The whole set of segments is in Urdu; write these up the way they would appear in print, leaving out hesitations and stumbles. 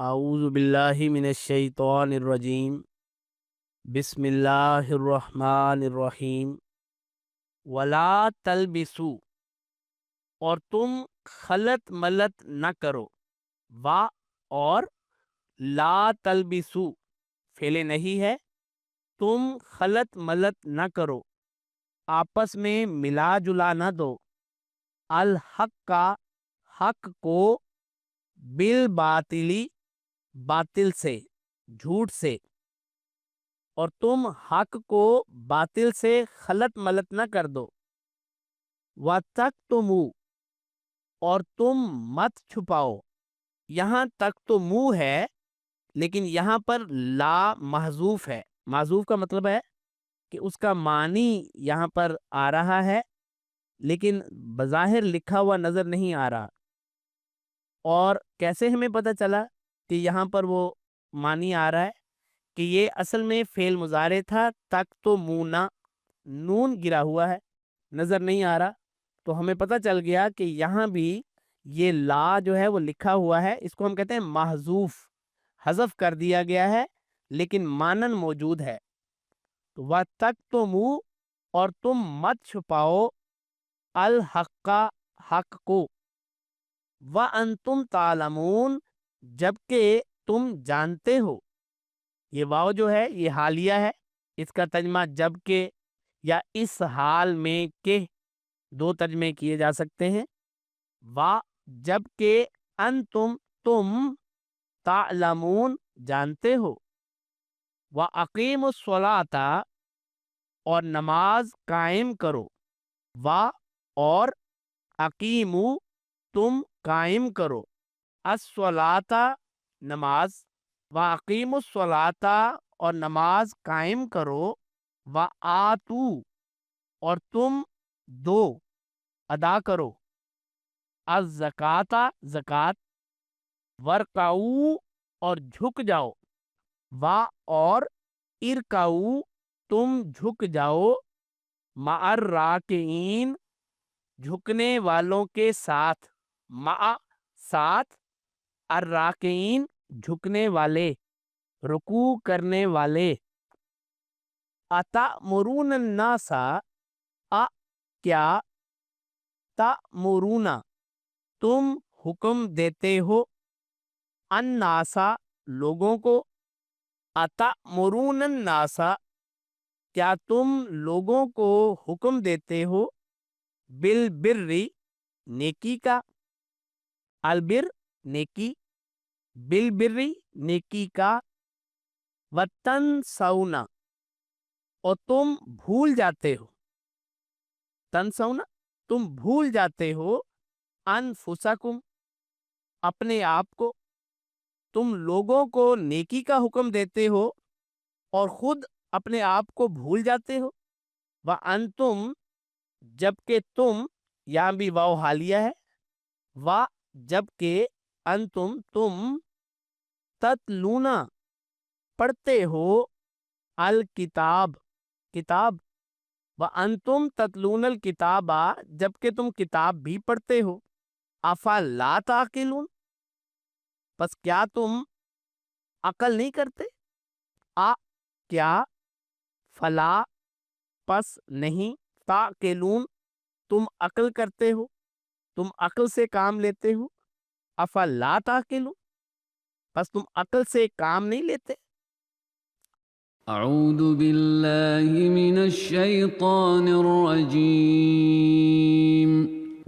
اعوذ باللہ من الشیطان الرجیم، بسم اللہ الرحمن الرحیم۔ ولا تلبسو، اور تم خلط ملط نہ کرو، وا اور لا تلبسو فعل نہیں ہے، تم خلط ملط نہ کرو، آپس میں ملا جلا نہ دو، الحق کا حق کو، بالباطلی باطل سے، جھوٹ سے، اور تم حق کو باطل سے خلط ملط نہ کر دو، وَتَکْتُمُوا، اور تم مت چھپاؤ۔ یہاں تک تو منہ ہے لیکن یہاں پر لا محذوف ہے۔ محذوف کا مطلب ہے کہ اس کا معنی یہاں پر آ رہا ہے لیکن بظاہر لکھا ہوا نظر نہیں آ رہا۔ اور کیسے ہمیں پتہ چلا کہ یہاں پر وہ معنی آ رہا ہے کہ یہ اصل میں فعل مضارع تھا، تک تو مونا، نون گرا ہوا ہے، نظر نہیں آ رہا، تو ہمیں پتہ چل گیا کہ یہاں بھی یہ لا جو ہے وہ لکھا ہوا ہے، اس کو ہم کہتے ہیں محذوف، حذف کر دیا گیا ہے لیکن مانن موجود ہے۔ تو وَتَکْتُمُوا، اور تم مت چھپاؤ، الحق، حق کو، وَأَنْتُمْ تَعْلَمُونَ، جبکہ تم جانتے ہو۔ یہ واو جو ہے یہ حالیہ ہے، اس کا ترجمہ جبکہ یا اس حال میں کہ، دو ترجمے کیے جا سکتے ہیں۔ وا جبکہ، انتم تم، تعلمون جانتے ہو، وَأَقِیمُوا الصَّلَاةَ، اور نماز قائم کرو، وا اور اقیمو تم قائم کرو، الصلاۃ نماز، وَأَقِیمُوا الصَّلَاةَ اور نماز قائم کرو، وَآتُوا اور تم دو، ادا کرو، الزکاۃ زکوٰۃ، وَارْکَعُوا اور جھک جاؤ، وا اور ارکعوا تم جھک جاؤ، مع الراکعین جھکنے والوں کے ساتھ، مع ساتھ، الراکعین جھکنے والے، رکوع کرنے والے۔ اتأمرون الناس، کیا، تأمرون تم حکم دیتے ہو، الناس لوگوں کو، اتأمرون الناس کیا تم لوگوں کو حکم دیتے ہو، بالبر نیکی کا، البر نیکی، بالبر نیکی کا، وتنسون اور تم بھول جاتے ہو، تنسون تم بھول جاتے ہو، انفسکم اپنے آپ کو، تم لوگوں کو نیکی کا حکم دیتے ہو اور خود اپنے آپ کو بھول جاتے ہو، وَأَنْتُمْ جبکہ تم، یہاں بھی واو حالیہ ہے، وا جبکہ، انتم تم، تتلون پڑھتے ہو، الکتاب کتاب، وَأَنْتُمْ تتلون الکتاب جبکہ تم کتاب بھی پڑھتے ہو، افلا تعقلون پس کیا تم عقل نہیں کرتے، کیا، فلا پس نہیں، تعقلون تم عقل کرتے ہو، تم عقل سے کام لیتے ہو، افلا تعقلون پس تم عقل سے کام نہیں لیتے۔ اعوذ باللہ من الشیطان الرجیم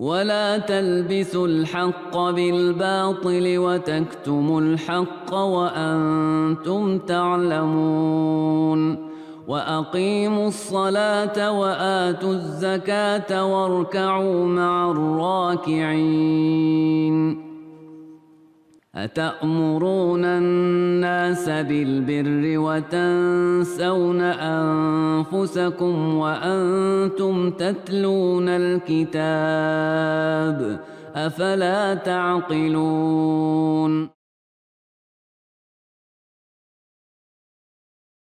ولا تلبسوا الحق بالباطل وتكتموا الحق وأنتم تعلمون وأقيموا الصلاة وآتوا الزكاة واركعوا مع الراكعين أتأمرون الناس بالبر وتنسون أنفسكم وأنتم تتلون الكتاب أفلا تعقلون